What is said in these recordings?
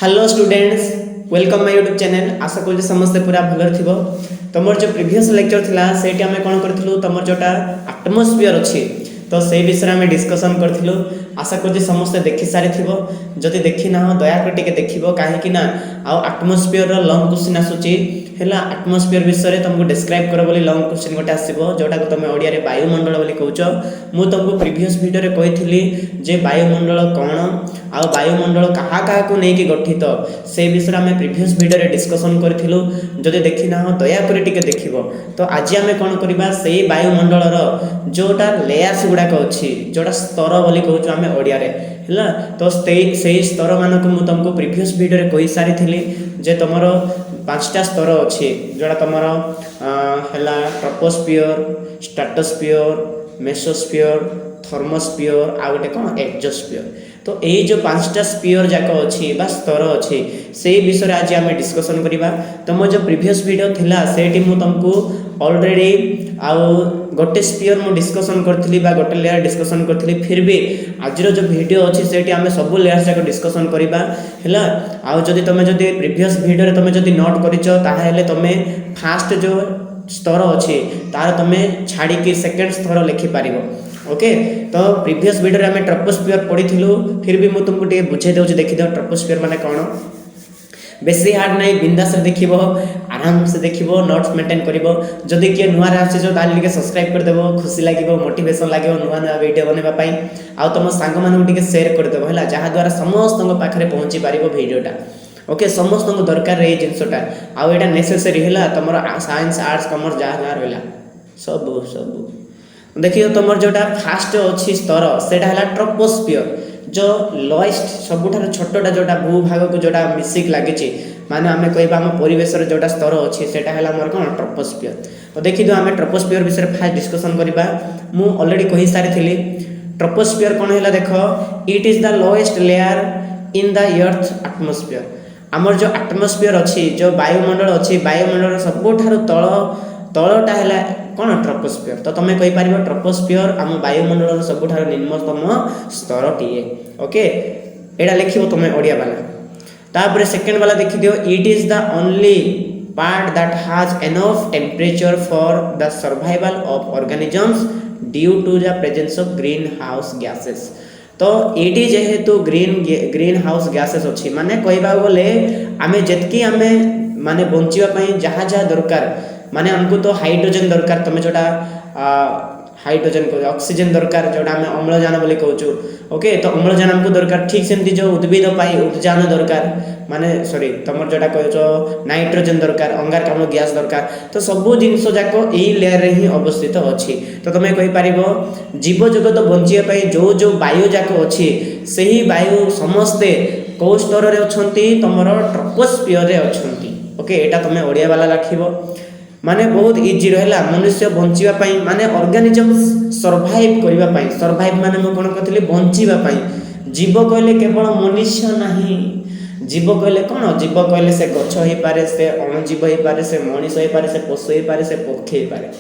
Hello students, welcome my YouTube channel. आशा करूँ समस्ते पूरा भलर थी। तुमर जो प्रीवियस लेक्चर थिला सेठी आमे कोन करथिलु तुमर जोटा एटमॉस्फेयर अछि तो से विषय में डिस्कशन करथिलु। आशा करूँ समस्ते देखि सारी थिबो। जदि देखि ना हो दया कर टिके देखिबो काहे कि ना आ एटमॉस्फेयर रो लॉन्ग क्वेश्चन आसुची हेला एटमॉस्फेयर विषय तुमको डिस्क्राइब कर बोली लॉन्ग क्वेश्चन गोटे आसीबो जोटा को तुम ओडिया रे वायुमंडल बोली कहउचो। मु तुमको प्रीवियस वीडियो रे कहिथिली जे वायुमंडल कोन आ वायुमंडल कहा कहा को नै कि गठित से विषय में प्रीवियस वीडियो रे डिस्कशन करथिलु। जदि देखि ना हो दया कर टिके देखिबो। तो आज आमे कोन करबा सेही वायुमंडल रो जोटा लेयर्स गुडा को अछि जोटा स्तर बोली कहउचो आमे ओडिया रे हैला। तो सेही स्तर मानको मु तुमको प्रीवियस वीडियो रे कहि सारी थिली जे तमरो पांचटा स्तर अछि जोटा तमरो हैला ट्रोपोस्फियर, स्ट्रेटोस्फियर, मेसोस्फियर, थर्मोस्फियर आ गोटे कोन एक्सोस्फियर। तो यही जो पांचटा स्फीयर जाक अछि बा स्तर अछि से विषय आज आम डिस्कशन करबा। तो मो जो प्रीवियस वीडियो थिला सेठी मु तुमको ऑलरेडी आ गोटे स्फीयर मु डिस्कशन करथिली बा गोटे लेयर डिस्कशन करथिली। फिर भी आज जो वीडियो अछि सेठी आम सब लेयर्स जाक डिस्कशन करबा हैला। आ जदि तमे जदि प्रीवियस वीडियो रे तमे जदि नोट करिचो ताहेले तमे फास्ट जो स्तर अछि तार तमे छाडी के सेकंड स्तर लिखि पारिबो। ओके, तो प्रीवियस वीडियो रे हमें ट्रोपोस्फियर पढिथिलु। फिर भी मु तुमको टे बुझे देउ जे देखि दो ट्रोपोस्फियर माने कोन। बेसी हार्ड नै, बिंदास से देखिबो, आराम से देखिबो, नोट्स मेंटेन करिबो। जदि के नुवा रे आछि जो ताली के सब्सक्राइब कर देबो, खुशी लागिबो, मोटिवेशन लागिबो नुवा नुवा वीडियो बनेबा पई। आ तम सांग मानु टिके शेयर कर देबो हैला, जहा द्वारा समस्त पाखरे पहुंची पारिबो वीडियोटा। ओके, समस्त दरकार रे जिंसटा आ एटा नेसेसरी हैला तमरो साइंस आर्ट्स कॉमर्स जहा रहला सब सब। देखियो तमर जोटा फास्ट अछि स्तर सेटा हैला ट्रोपोस्फियर जो लोएस्ट सबुठार छोटटा जोटा भूभाग को जोटा मिसिक लागिछि माने आमे कहबा हम परिवेश रे जोटा स्तर अछि सेटा हैला हमर कोन ट्रोपोस्फियर। तो देखि दो आमे ट्रोपोस्फियर विषय फास्ट डिस्कशन करबा। मु ऑलरेडी कहि सारी थिली ट्रोपोस्फियर कोन हैला देखो it is the lowest layer in the earth atmosphere. हमर जो एटमॉस्फियर अछि जो वायुमंडल अछि वायुमंडल सबुठार तळटा हैला कोन ट्रोपोस्फियर। तो तमे कहि पारिबो ट्रोपोस्फियर हम वायुमंडल सबुठार निम्नतम स्तर टिए। ओके, एडा लिखिबो तमे ओडिया वाला। तापर सेकंड वाला देखि दियो it is the only part that has enough temperature for the survival of organisms due to the presence of green house gases. तो एटी जेहेतु ग्रीन हाउस गैसेस अछि माने कहबा बोले आमे जेतकी आमे माने बंचिबा पई जहा जहा दरकार माने हमको तो हाइड्रोजन दरकार तमे जोटा हाइड्रोजन को ऑक्सीजन दरकार जोटा हमें अम्लजान बोली कहउछु। ओके, तो अम्लजान हमको दरकार ठीक सेमती जो उद्भिद पाई उद्जान दरकार माने सॉरी तमर जोटा कहउछो नाइट्रोजन दरकार अंगारकाम्ल गैस दरकार। तो सब जिंस जाको एही लेयर रे ही अवस्थित अछि। तो तमे कहि पारिबो जीव जगत बंचिया पई जो वायु जाको अछि सेही वायु समस्ते को स्तर रे अछंती तमर ट्रोपोस्फियर रे अछंती। ओके, एटा तमे ओडिया वाला लाखिबो माने बहुत इजी रहला मनुष्य बंचिबा पई माने ऑर्गेनिजम्स सर्वाइव करिबा पई। सर्वाइव माने म कोन कहथले बंचिबा पई। जीव कहले केवल मनुष्य नाही, जीव कहले कोन जीव कहले से गछ होई पारे, से अणुजीव होई पारे, से मनुष्य होई पारे, से पशु होई पारे, से पक्षी होई पारे।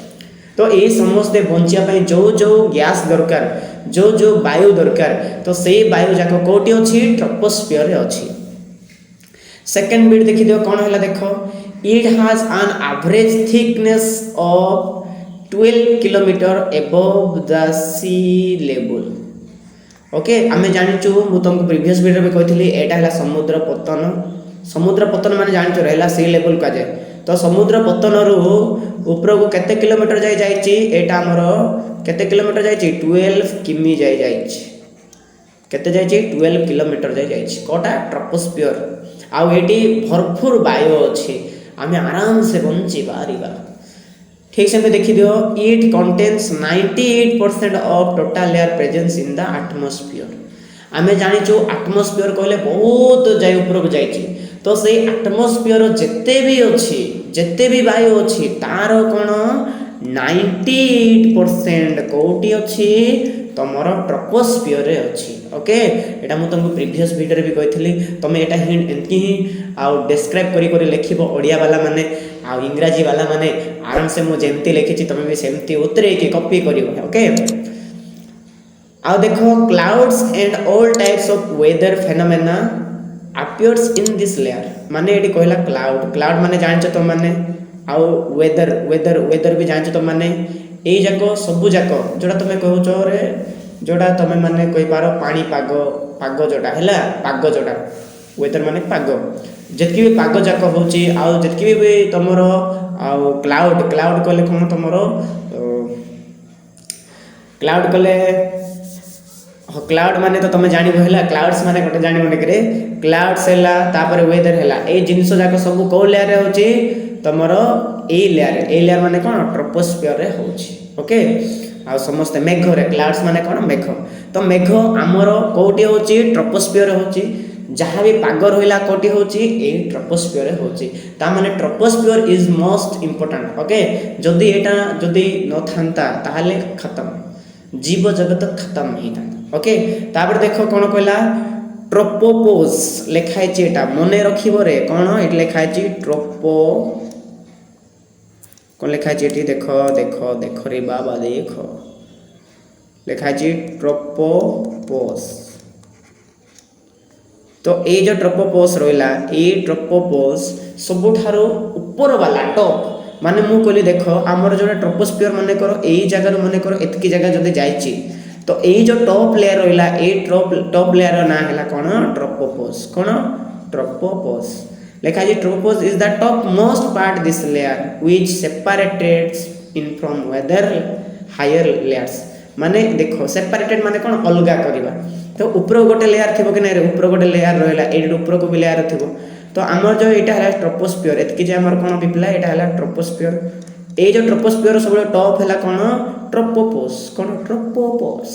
तो ए समस्त बंचिया पई जो गैस दरकार जो वायु दरकार तो सेही वायु जाको कोठी अछि ट्रोपोस्फियर रे अछि। सेकंड बिट देखि दियो कोन हैला देखो it has an average thickness of 12 km above the sea level. Okay, आमे जानिचु मु तुमको प्रीवियस वीडियो में कहथिली एटा हैला समुद्र पतन। समुद्र पतन माने जानिचु रहला सी लेवल का जाय। तो समुद्र पतन रु ऊपर को केते किलोमीटर जाय जायछि एटा हमरो केते किलोमीटर जायछि 12 किमी जाय जायछि। केते जायछि 12 किलोमीटर जाय जायछि कोटा ट्रोपोस्फियर। आ एटी भरपूर वायु अछि आमे आराम से बंची पारिबा। ठीक से देखि दियो it contains 98% of total air presence in the atmosphere. आमे जानिचो एटमॉस्फियर कहले बहुत जाय ऊपर को जायछि। तो से एटमॉस्फियर जत्ते भी अछि जत्ते भी वायु अछि तार कोन 98% कोटी अछि तमरो ट्रोपोस्फियर रे अछि। ओके, एटा मु तुमको प्रीवियस वीडियो रे भी कहिथिली तमे एटा हिंट एंती ही आ डिस्क्राइब करी लिखिबो ओडिया वाला माने आ इंग्रजी वाला माने आराम से मु जेमती लिखिछि तमे भी सेमती उतरे के कॉपी करिवो। ओके, आ देखो clouds and all types of weather phenomena appears in this layer माने एटी कहला क्लाउड माने जानछ तो माने आउ वेदर भी जानछ तो माने ए जाको सब जाको जोटा तुमे कहउछो रे जोटा तुमे माने कहि पारो पानी पाग जोटा हैला पाग जोटा वेदर माने पाग जेतकी भी पाग जाको होची आउ जेतकी भी तमरो आउ क्लाउड कहले कोन तमरो क्लाउड कहले क्लाउड माने तो तुम जान है क्लाउड्स माने गोटे जान करे क्लाउड्स है तापर वेदर है ये जिनस जाक सब कौ लेयर रे होची तमर ए लेयर माने कौन ट्रोपोस्फियर रे होची ओके आ समस्त मेघ रे क्लाउड्स माने कौन मेघ तो मेघ आमर कोटी होची ट्रोपोस्फियर रे होची जहाँ भी पाग रहा कोटी होची ए ट्रोपोस्फियर रे होची ता माने troposphere is most important okay जदी एटा जदी न थांता ताहाले खत्म जीव जगत खत्म ही था ओके तापर देखो कौन कहला ट्रोपोपोज लिखाई एटा मने रखिबो रे कौन एट लिखाई ट्रोपो कौन लिखाई एटी देखो देखो देखो रे बाबा देखो लिखाई ट्रोपोपोज तो ये जो ट्रोपोपोज रहिला ए ट्रोपोपोज सबुठारो ऊपर वाला टॉप माने मु कहली देखो आमर जो ट्रोपोस्फियर मने करो एई जगह मने करो एतकी जगह जदि जाईची तो ये जो टॉप लेयर रहिला ए टॉप लेयर ना हैला कोन ट्रोपोपोज कोन ट्रोपोपोज लेखा जी tropopause is the top most part this layer which separates in from weather higher layers माने देखो सेपरेटेड माने कोन अलगा करबा तो ऊपर गोटे लेयर थिबो कि नै रे ऊपर गोटे लेयर रहिला ए ऊपर को भी लेयर थिबो तो आमर जो एटा है ट्रोपोस्फियर एतकी जे आमर कोन पिपला एटा है ट्रोपोस्फियर ए जो ट्रोपोस्फियर सब टॉप है कौन ट्रोपोपोज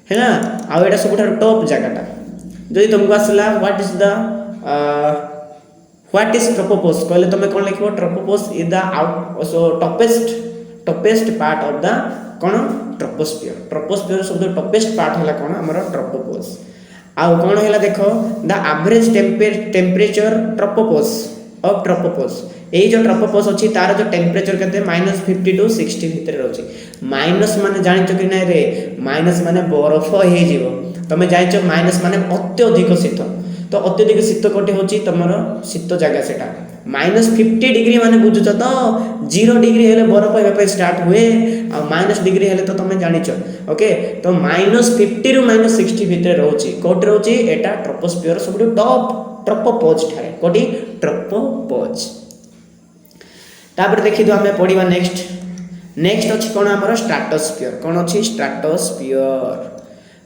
है ना आ एटा सब टॉप जगहटा जदि तुमको आसला व्हाट इज ट्रोपोपोज कहले तुम कौन लिखो tropopause is the topest part of the कौन ट्रोपोस्फियर सब टॉपेस्ट पार्ट है कौन हमर ट्रोपोपोज आ कौन है देखो द एवरेज टेम्परेचर ट्रोपोपोज ये जो ट्रोपोपोज अच्छी तार जो टेम्परेचर के -50 to 60 भितर रोचे माइनस माने जानिच कि नै रे माइनस माने बरफ हो जीवो तमे जानिच माइनस माने अत्यधिक शीत तो अत्यधिक शीत कोटे होची तमरो शीत जगह सेटा -50 डिग्री माने बुझुछ तो 0 डिग्री हेले बरफ हेबा पे स्टार्ट हुए आ माइनस डिग्री हेले तो तमे जानिच ओके तो -50 रु -60 भितर रोची कोट रोची एटा ट्रोपोस्फियर सब टॉप ट्रोपोपोज ठारे कोटी ट्रोपोपोज तापर देखि दो हमें पढ़िबा नेक्स्ट अछि कोन हमर स्ट्रेटोस्फियर कोन अछि स्ट्रेटोस्फियर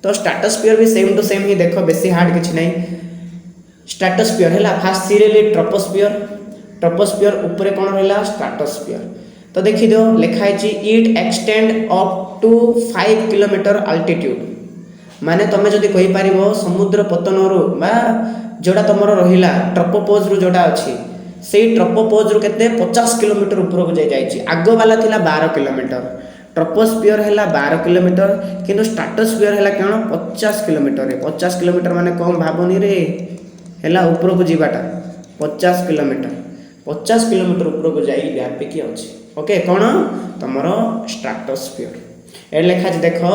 तो स्ट्रेटोस्फियर भी सेम टू सेम ही देखो बेसी हार्ड किछ नै स्ट्रेटोस्फियर हैला फास्ट सीरियली ट्रोपोस्फियर ऊपर कोन रहला स्ट्रेटोस्फियर तो देखि दो लिखाई छि it extend up to 5 kilometre altitude माने तमे जदी कहि पारिबो समुद्र पतनरु बा जोडा तमरो रहिला ट्रोपोपोज रु जोडा अछि से ट्रोपोपोज रु केते 50 किलोमीटर ऊपर को जाई आगो वाला थिला 12 किलोमीटर ट्रोपोस्फियर हैला 12 किलोमीटर किंतु स्ट्रेटोस्फियर हैला केन 50 किलोमीटर 50 किलोमीटर माने कम भाबनी रे हैला ऊपर को जीवाटा 50 किलोमीटर ऊपर को जाई व्यापी की अछि ओके कोन तमरो स्ट्रेटोस्फियर ए लेखा देखो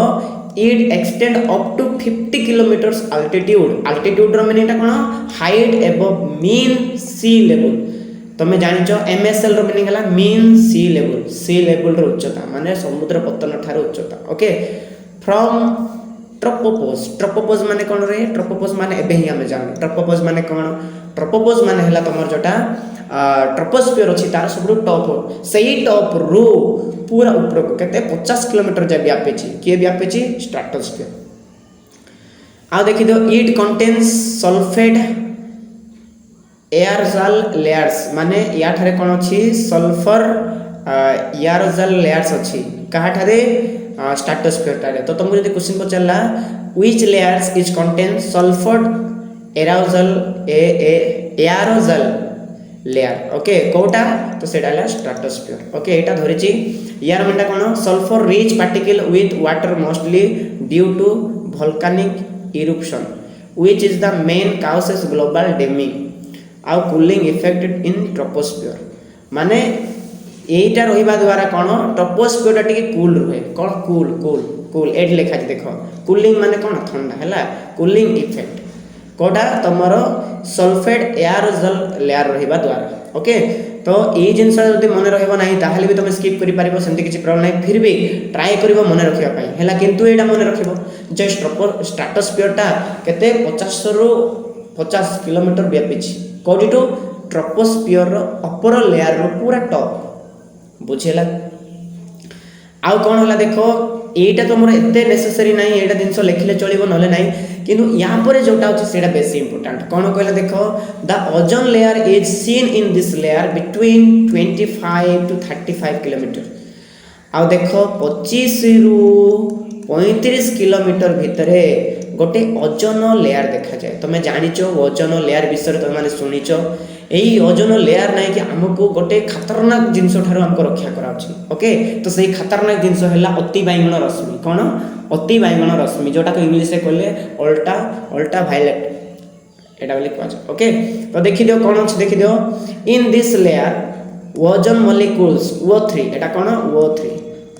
it extend up to 50 kilometres altitude रो मीनिंग कोन height above mean sea level तमे जानिचो एमएसएल रो मीनिंग हला मीन सी लेवल रो उच्चता माने समुद्र पतन ठारो उच्चता ओके फ्रॉम ट्रोपोपोज माने कोन रे ट्रोपोपोज माने एबे ही हम जान ट्रोपोपोज माने कोन ट्रोपोपोज माने हला तमर जोटा ट्रोपोस्फियर अछि तार सब टॉप सही टॉप रो पूरा ऊपर को केते 50 किलोमीटर जे व्यापे छी के व्यापे छी स्ट्रेटोस्फियर आ देखि दो इट कंटेन्स सल्फेट एयरजल लेयर्स माने या ठारे कोन अछि सल्फर एयरजल लेयर्स अछि कहा ठारे स्ट्रेटोस्फियर ठारे तो तुमको यदि क्वेश्चन पचला which layers is contain sulphur aerosol layer okay कोटा तो सेटा स्ट्रेटोस्फियर ओके एटा धरिची यार मनटा कोन sulphur rich particle with water mostly due to volcanic eruption which is the main causes global warming आउ कूलिंग इफेक्ट इन ट्रोपोस्फियर माने एटा रहिबा द्वारा कोन ट्रोपोस्फियर टिके कूल रहे कोन कूल एट लेखा देखो कूलिंग माने कोन ठंडा हैला कूलिंग कोटा तुमर सल्फेट एरोजल लेयर रहिबा द्वारा ओके। तो ये जिनस जदि मन रहिबो नाही ताहले भी तुम स्किप करि पारिबो सेमति किछि प्रॉब्लम नाही फिर भी ट्राई करिवो मन रखिबा पई हैला किंतु एटा मन रखिबो जे स्ट्राटोस्फियर टा केते 50 रु 50 किलोमीटर व्यापी कोडी टू ट्रोपोस्फियर रो अपर लेयर रो पूरा टॉप बुझेला। आउ कोन होला देखो एटा तुमर एते नेसेसरी नाही एटा जिंस लिखले चलिबो नले नाही किंतु या परे जोटा होची सेटा बेसी इंपोर्टेंट कोन कहला देखो the ozone layer is seen in this layer between 25 to 35 kilometre. आ देखो 25 रु 35 किलोमीटर भितरे गोटे ओजोन लेयर देखा जाए। तुम जानिचो ओजोन लेयर विषय तुम माने सुनिचो एई ओजोन लेयर नाही कि हमको गोटे खतरनाक जिंस ठारो हमको रक्षा कराउची ओके। तो सही खतरनाक जिंस हैला अति बाइगण रश्मि कोन अति बाइगण रश्मि जोटा को इंग्लिश रे कहले अल्ट्रा वायलेट एटा बोली कहछ ओके। तो देखि दियो कोन अछि देखि दियो in this layer ozone molecules O3 एटा कोन O3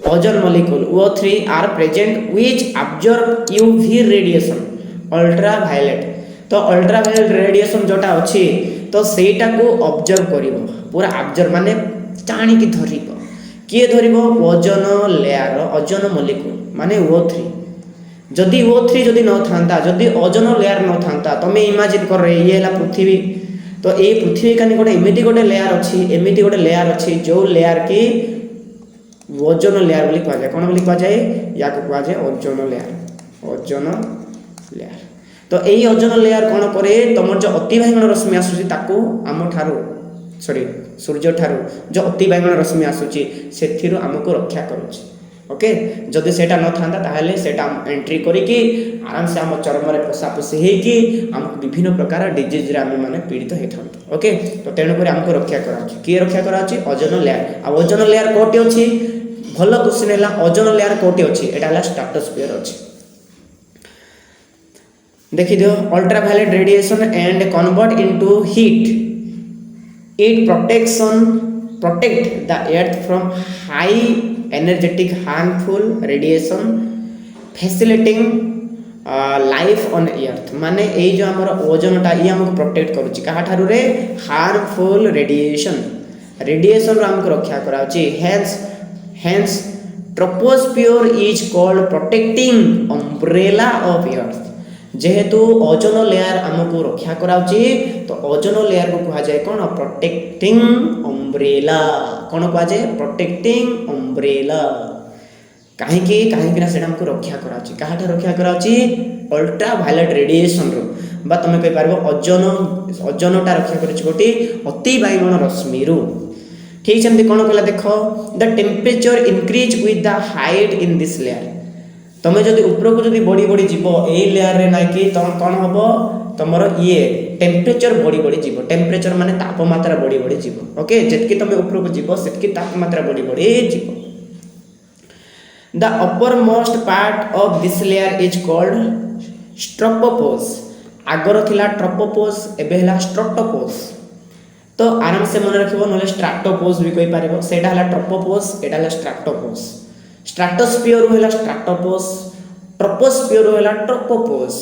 ozone molecule O3 are present which absorb UV radiation ultra violet. तो अल्ट्रा वायलेट रेडिएशन जोटा अछि तो सेटा को ऑब्जर्व करिवो पूरा ऑब्जर्व माने टाणी की धरिबो किए धरिबो ओजोन लेयर ओजोन मॉलिक्यूल माने O3 जदि O3 जदि न थांता जदि ओजोन लेयर न थांता तमे इमेजिन कर रे ये हला पृथ्वी। तो ए पृथ्वी कानी गोटे एमिति गोटे लेयर अछि एमिति गोटे लेयर अछि जो लेयर की ओजोन लेयर बोली कह जाय कोन बोली कह जाय या को कह जाय ओजोन लेयर। तो एई ओजोन लेयर कोन करे तमर जो अति बाइगण रश्मि आसुची ताको आम ठारो सॉरी सूर्य ठारो जो अति बाइगण रश्मि आसुची सेथिरो हमको रक्षा करूची ओके। जदि सेटा न थांता ताहले सेटा एंट्री करी कि आराम से हम चर्म रे पोसा पोसी हे कि हम विभिन्न प्रकार डिजीज रे हम माने पीड़ित हेथांत ओके। तो तेणु करी हमको रक्षा कराची कि रक्षा कराची ओजोन लेयर। आ ओजोन लेयर कोटी अछि भलो क्वेश्चन हैला ओजोन लेयर कोटी अछि एटा हैला स्ट्राटोस्फियर अछि। देखि दियो ultra violet radiation and convert into heat it protect the earth from high energetic harmful radiation facilitating life on earth. माने ए जो हमर ओजोन टा ये हमको प्रोटेक्ट करूची कहा ठारू रे हार्मफुल रेडिएशन रो हमको रक्षा कराउची। Hence troposphere is called protecting umbrella of earth. जेहेतु ओजोन लेयर हमको रक्षा कराउची तो ओजोन लेयर को कहा जाए कोन प्रोटेक्टिंग अम्ब्रेला कोन कहा जाए प्रोटेक्टिंग अम्ब्रेला। काहे ना सेटा हमको रक्षा कराउची काहाटा रक्षा कराउची अल्ट्रा वायलेट रेडिएशन रो बा तमे कहि पारबो ओजोनटा रक्षा करछि गोटी अति बाइगण रश्मि रो ठीक सेमति कोन कहला देखो the temperature increase with the height in this layer. तमे जदि ऊपर को जदि बड़ी जीवो ए लेयर रे नै कि तम कोन हबो तमरो ये टेम्परेचर बड़ी जीवो। टेम्परेचर माने तापमात्रा बड़ी जीवो ओके। जेतकी तमे ऊपर को जीवो सेतकी तापमात्रा बड़ी जीवो। The upper most part of this layer is called stratopause. आगर थिला ट्रोपोपोज एबे हला स्ट्राटोपोज। तो आराम से मन रखिबो नले स्ट्राटोपोज भी कहि पारिबो सेटा हला ट्रोपोपोज एटा हला स्ट्राटोपोज। स्ट्राटोस्फियर होला स्ट्राटोपोज ट्रोपोस्फियर होला ट्रोपोपोज।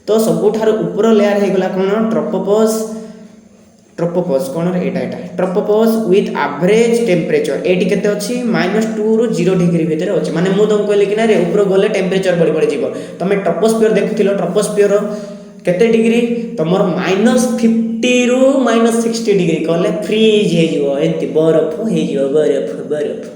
तो सबुठार ऊपर लेयर हे गला कोन ट्रोपोपोज कोन रे एटा ट्रोपोपोज विथ एवरेज टेम्परेचर एटी केते अछि -2 रु 0 डिग्री भीतर अछि। माने मु तुम कहले कि ना रे ऊपर गले टेम्परेचर बड़ी जीवो। तमे ट्रोपोस्फियर देखुथिलो ट्रोपोस्फियर केते डिग्री तमर -50 रु -60 डिग्री कहले फ्रीज हे जिवो एंती बरफ हे जिवो बरफ।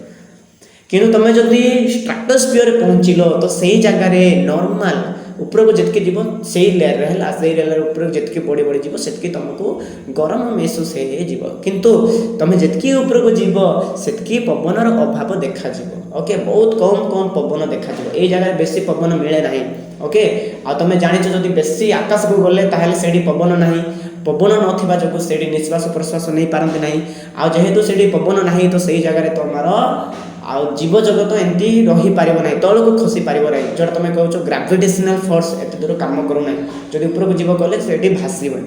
किनु तमे जदि स्ट्राटोस्फियर पहुंचिलो तो सही जगह रे नॉर्मल ऊपर को जतके जीवो सही लेयर रहला सही लेयर ऊपर जतके बड़ी जीवो सेतके तुमको गरम महसूस हे जीवो। किंतु तमे जतके ऊपर को जीवो सेतके पवनर अभाव देखा जीवो ओके। बहुत कम पवन देखा जीवो ए जगह बेसी पवन मिले नाही ओके। आ तमे जानिछ जदि बेसी आकाश को गले ताहेले सेडी पवन नाही पवन नथिबा जको सेडी निश्वास प्रश्वास नै पारंती नाही। आ जेहेतु सेडी पवन नाही तो सही जगह रे तमार आ जीव जगत एंती रही पारिबो नाही तळ को खसी पारिबो नाही जोटा तमे कहउछो ग्रेविटेशनल फोर्स एते दूर काम करू नाही जदि ऊपर को जीव गले सेडी भासीबो।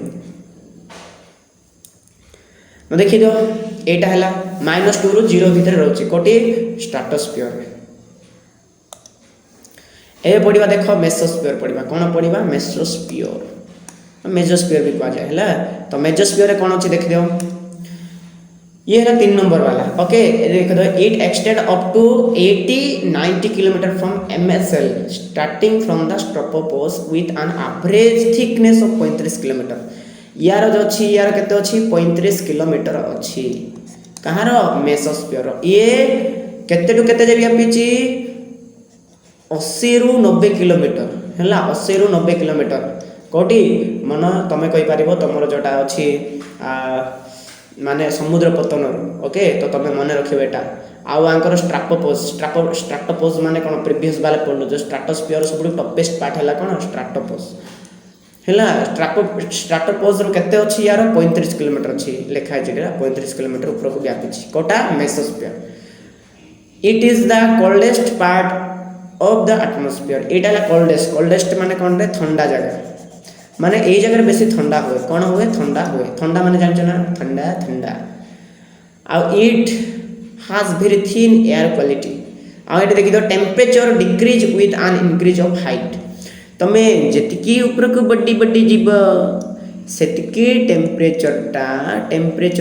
न देखि दो एटा हला -2 रु 0 भीतर रहउची कोटी स्ट्राटोस्फियर रे। ए पढिबा देखो मेसोस्फियर पढिबा कोन पढिबा मेसोस्फियर मेजोस्फीयर भी कहा जाए है। तो मेजोस्फीयर कौन अच्छी देख दियो, ये है 3 नंबर वाला। ओके देख दो, it extend up to 80-90 kilometre from MSL starting from the tropopause with an average thickness of 35 kilometre. यार जो अच्छी यार केते अच्छी 35 किलोमीटर अच्छी कहार मेसोस्फीयर। ये केते टू केते जे व्यापीची 80 ରୁ 90 किलोमीटर है, 80 ରୁ 90 किलोमीटर कोटी मन तुम कहीपर तुम जोटा अच्छी माने समुद्र पतन। ओके तो तुम मन रख आंकर स्ट्राटोपोज माने कौन प्रीवियस वाले पढ़ल जो स्ट्राटोस्फीयर सब टपेस्ट पार्ट है कौन स्ट्राटोपोज है। स्ट्राटोपोज केते अच्छी यार 35 किलोमीटर अच्छी लिखाई 35 किलोमीटर ऊपर को व्यापी कोटा mesosphere. It is the coldest part of the atmosphere. एटा है कोल्डेस्ट, कोल्डेस्ट माने कौन रे ठंडा जगह माने यही जगह बेसी ठंडा हुए कौन हुए ठंडा हुए ठंडा माने जानछ ना ठंडा ठंडा। आ it has very thin air quality. आ एटा देखि दो temperature decrease with an increase of height. तमे जेतिकी ऊपर को बड्डी बड्डी जीव सेतिकी टेम्परेचर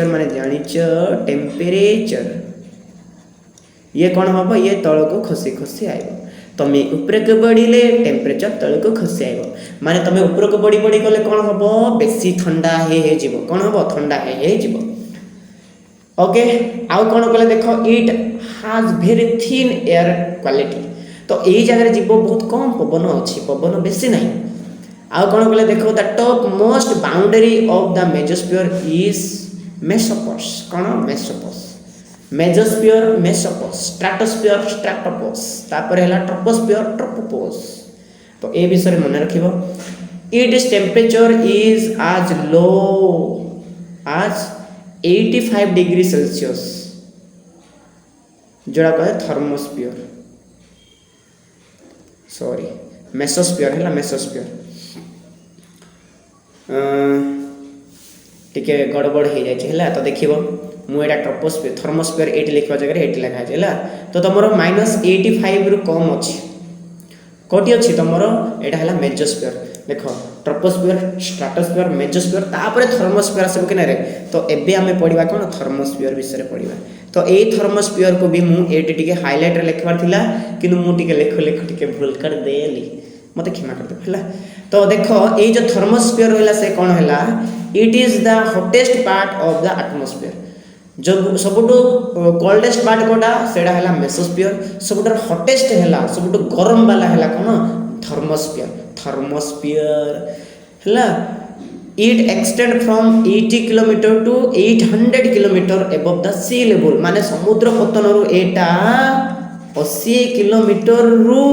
माने जानिछ टेम्परेचर ये कौन हम ये तल को खसी खसी आइब। तमे ऊपर को बढ़िले टेम्परेचर तल को खसी आइब माने तमे ऊपर को बढ़ी बढ़ी गले कौन हम बेसी ठंडा हे जीव कौन हम ठंडा हे जीव। ओके आउ कौन कहले देखो it has very thin air quality. तो यही जगह जीव बहुत कम पवन अच्छी पवन बेसी नहीं। आउ कौन कहले देखो the top most boundary of the mesosphere is mesopause. कौन मेसोपोज मेसोस्फीयर मेसोपोज स्ट्राटोस्फीयर स्ट्राटोपोज तापर है ट्रोपोस्फीयर ट्रोपोपोज। तो ए विषय मन रखिबो। इट्स टेम्परेचर इज आज लो आज 85 डिग्री सेल्सियस जोड़ा कहे थर्मोस्फीयर सॉरी मेसोस्फीयर है मेसोस्फीयर टिके गड़बड़ हो जाए। तो देखिए मुझे ट्रोपोस्फीयर थर्मोस्फीयर ये लिखा जगह ये लिखा है। तो तुम -85 रु कम अच्छी कौटी अच्छी तुम यहाँ है मेसोस्फीयर। देख ट्रोपोस्फीयर स्ट्राटोस्फीयर मेसोस्फीयर तापर थर्मोस्फीयर सब कि रे। तो एबे आमे पढ़िबा कोन थर्मोस्फीयर विषय पढ़िबा। तो ए थर्मोस्फीयर को भी मु एटी टिके हाइलाइट रे लिखबार थिला किनु मु टिके लेख टिके भूल कर देली मते क्षमा कर दे हला। तो देखो ए जो थर्मोस्फीयर रहला से कोन हला it is the hottest part of the atmosphere. जो सबुटो कोल्डेस्ट पार्ट कोटा सेडा हला मेसोस्फीयर सबुटर हॉटेस्ट हला सबुटो गरम वाला हला कोन थर्मोस्फीयर थर्मोस्फीयर हला। It extend from 80 kilometre to 800 kilometre above the sea level माने समुद्र पतन रु एटा 80 किलोमीटर रु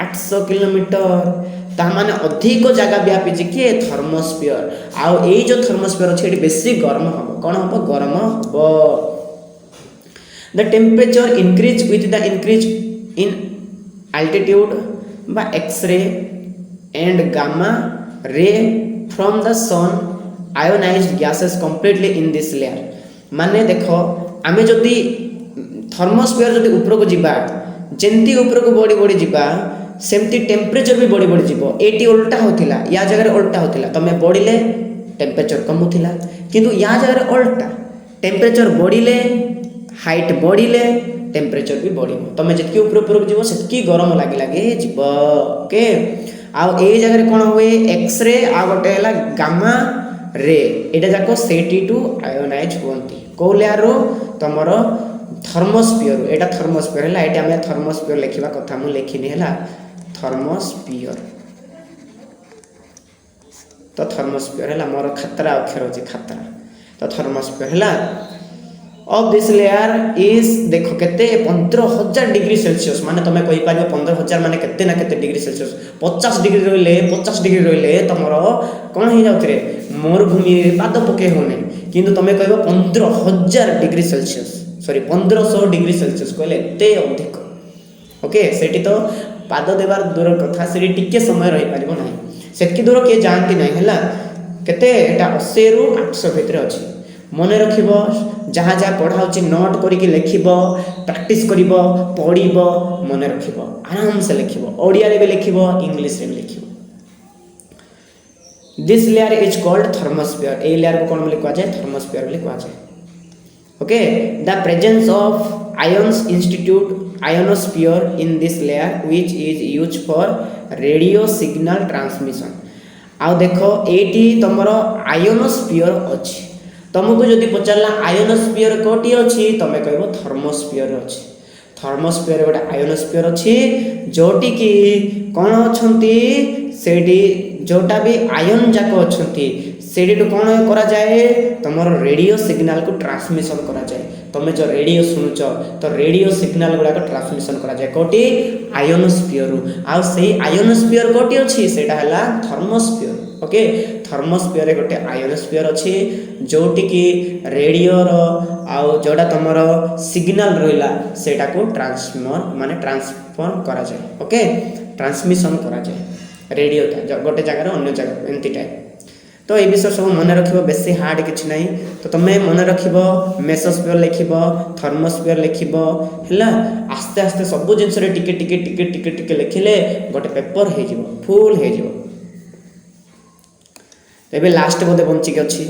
800 किलोमीटर ता माने अधिक जगह व्यापी कि थर्मोस्फीयर। आउ ए जो थर्मोस्फीयर अच्छे बेसी गरम हम कौन हम गरम हम। The temperature increase with the increase in altitude बा X ray and gamma ray from the sun ionised gases completely in this layer. माने देखो आमे जदि थर्मोस्फीयर जदि ऊपर को जिबा जेंती ऊपर को बड़ी बड़ी जिबा सेमती टेम्परेचर भी बड़ी बड़ी जीवो। एटी उल्टा होतिला या जगह उल्टा होतिला तमे बढ़िले टेम्परेचर कम होतिला किंतु या जगह उल्टा टेम्परेचर बढ़िले हाइट बढ़िले टेम्परेचर भी बढ़िबो। तमे जतकी ऊपर ऊपर जीवो सेतकी गरम लागी लागे जीवो। ओके आउ ए जगह कोन होए एक्सरे आ गोटे हला गामा रे एटा जाको सेटी टू आयोनाइज होंती को लेयर रो तमरो थर्मोस्फीयर एटा थर्मोस्फीयर हला। एटा हम थर्मोस्फीयर लिखिबा कथा मु लिखिनी हला थर्मोस्फीयर। तो थर्मोस्फीयर है मोर खतरा अक्षर अच्छे खतरा। तो थर्मोस्फीयर है ऑफ दिस लेयर इज देखो केते 15,000 डिग्री सेल्सियस माने तुम कहि पारिबो 15,000 माने केते ना केते डिग्री सेल्सियस 50 डिग्री रहिले 50 डिग्री रहिले तमर कोन हो जाउत रे मरुभूमि पाद पके होने किंतु तुम कहबो 15,000 degree Celsius sorry 1500 degree Celsius कहले एते अधिक। ओके सेठी तो पाद देवार दूर कथा से टिके समय रही पारिबो नाही सेतकी दूर के जानती नहीं हला केते एटा 80 रु 800 भितर अछि। मने रखिबो जहाँ जहाँ पढ़ा होछि नोट करिके लिखिबो प्रैक्टिस करिबो पढ़िबो मने रखिबो आराम से लिखिबो ओडिया रे भी लिखिबो इंग्लिश रे भी लिखिबो। This layer is called thermosphere ए लेयर को कौन बोली कहा जाए थर्मोस्फीयर बोली कहा जाए okay the presence of ions institute ionosphere in this layer which is used for radio signal transmission आउ देखो एटी तुमर आयोनोस्फीयर अछि तुमको जदि पचारला आयोनोस्फीयर कोटी अछि तमे कहबो थर्मोस्फीयर अछि थर्मोस्फीयर गोटे आयोनोस्फीयर अछि जोटी की कोन अछंती सेडी जोटा भी आयन जाक अछंती सेडी कोन करा जाए तुमर रेडियो सिग्नल को ट्रांसमिशन करा जाए तुम जो रेडियो शुणुच तो रेडियो सिग्नल गुड़ा ट्रांसमिशन करा जाए कोटी आयोनोस्फीयर आउ से आयोनोस्फीयर कोटी अछि सेटा हला थर्मोस्फीयर ओके थर्मोस्फीयर गोटे आयोनोस्फीयर अछि जोटी की रेडियो रो आउ जोड़ा तुमर सिग्नल रहिला सेटा को ट्रांसफर करा जाए ओके ट्रांसमिशन करा जाए रेडियो गोटे जगह अन्य जगह एंती टाइप तो ये विषय सब मन रखिबो बेसी हार्ड किछि नाही तो तमे मन रखिबो मेसोस्फीयर लिखिबो थर्मोस्फीयर लिखिबो हैला आस्ते आस्ते सब जिंस रे टिके टिके टिके टिके टिके लिखिले गोटे पेपर हे जिवो फुल हे जिवो एबे लास्ट बोधे बंची के अछि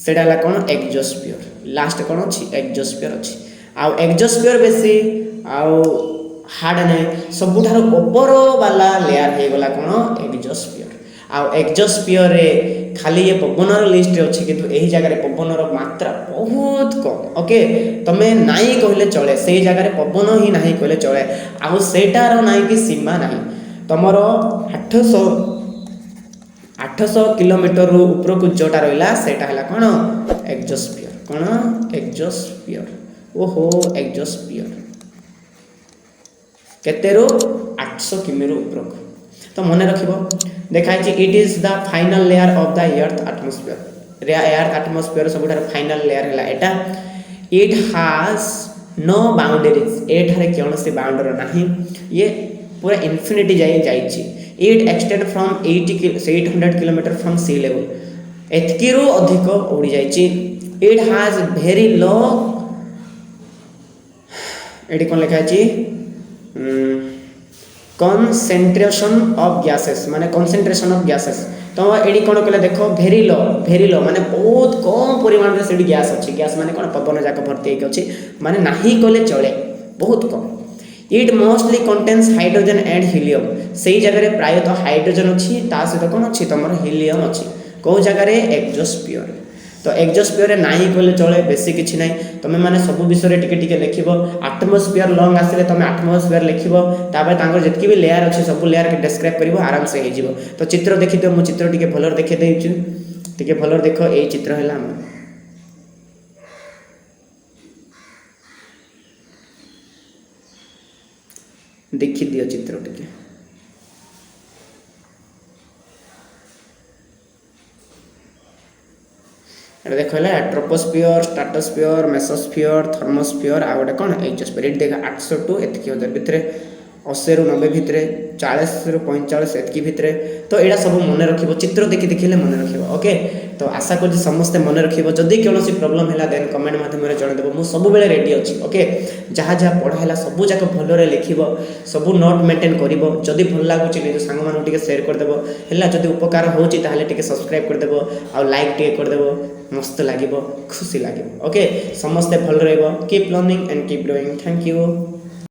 सेडा ला कोन एक्सोस्फीयर लास्ट कोन अछि एक्सोस्फीयर अछि आ एक्सोस्फीयर बेसी आ हार्ड नै सबुठार ऊपर वाला लेयर हे गला कोन एक्सोस्फीयर आ एक्सोस्फीयर रे खाली ये पवनर लिस्ट अछि किंतु एही जगह रे पवनर मात्रा बहुत कम ओके तमे नाई कहले चले सेही जगह रे पवन ही नाही कहले चले आ सेटार नाही कि सीमा नाही तमरो 800 किलोमीटर रु ऊपर को जोटा रहला सेटा हला कोन एक्सोस्फीयर ओहो एक्सोस्फीयर केते रु 800 किमी रु ऊपर को तो मन रखिबो देखाइ छी it is the final layer of the earth atmosphere earth atmosphere सबुठार फाइनल लेयर हला एटा इट हैज नो बाउंड्रीज एठारे कोनोसी बाउंड्री नाही ये पूरा इन्फिनिटी जाई छी it extend from 800 kilometre from sea level एतकी रु अधिक उड़ी जाई छी इट हैज वेरी लो एडी कोन लिखा छी concentration of gases माने concentration of gases तो एडी कोन कहले देखो वेरी लो माने बहुत कम परिमाण रे सेडी गैस अछि गैस माने कोन पवन जाक भर्ती हेक अछि माने नाही कहले चले बहुत कम it mostly contains hydrogen and helium सेही जगह रे प्राय तो हाइड्रोजन अछि ता सहित कोन अछि तमर हीलियम अछि को जगह रे एक्सोस्फीयर तो एक्सोस्फीयर रे नाही कहले चले बेसी किछि नाही तमे माने सब विषय रे टिके टिके लिखिबो एटमॉस्फेयर लॉन्ग आसीले तमे एटमॉस्फेयर लिखिबो तापर तांगर जतकी भी लेयर अछि सब लेयर के डिस्क्राइब करिवो आराम से हे जिवो तो चित्र देखि दियो मु चित्र टिके भलर देखि देइ छु टिके भलर देखो एई चित्र हला देखि दियो चित्र टिके एटा देखो हला ट्रोपोस्फियर स्ट्रेटोस्फियर मेसोस्फियर थर्मोस्फियर आ गोटे कोन एक्सोस्फियर एट देखा 800 टू एतकी हजार भितरे 80 रु 90 भितरे 40 रु 45 एतकी भितरे तो एडा सब मन रखिबो चित्र देखि देखिले मन रखिबो ओके तो आशा कर समस्त मन रखिबो जदी कोनोसी प्रॉब्लम हैला देन कमेंट माध्यम रे जण देबो मु सब बेले रेडी अछि ओके जहा जहा पढा हैला सब जाक भलो रे लिखिबो सब नोट मेंटेन करिवो जदी भल लागुची नि सांग मानु टिके शेयर कर देबो हैला जदी उपकार होची ताहाले टिके सब्सक्राइब कर देबो आ लाइक टिके कर देबो मस्त लागिबो खुशी लागिबो ओके समस्त भल रहइबो keep learning and keep growing thank you.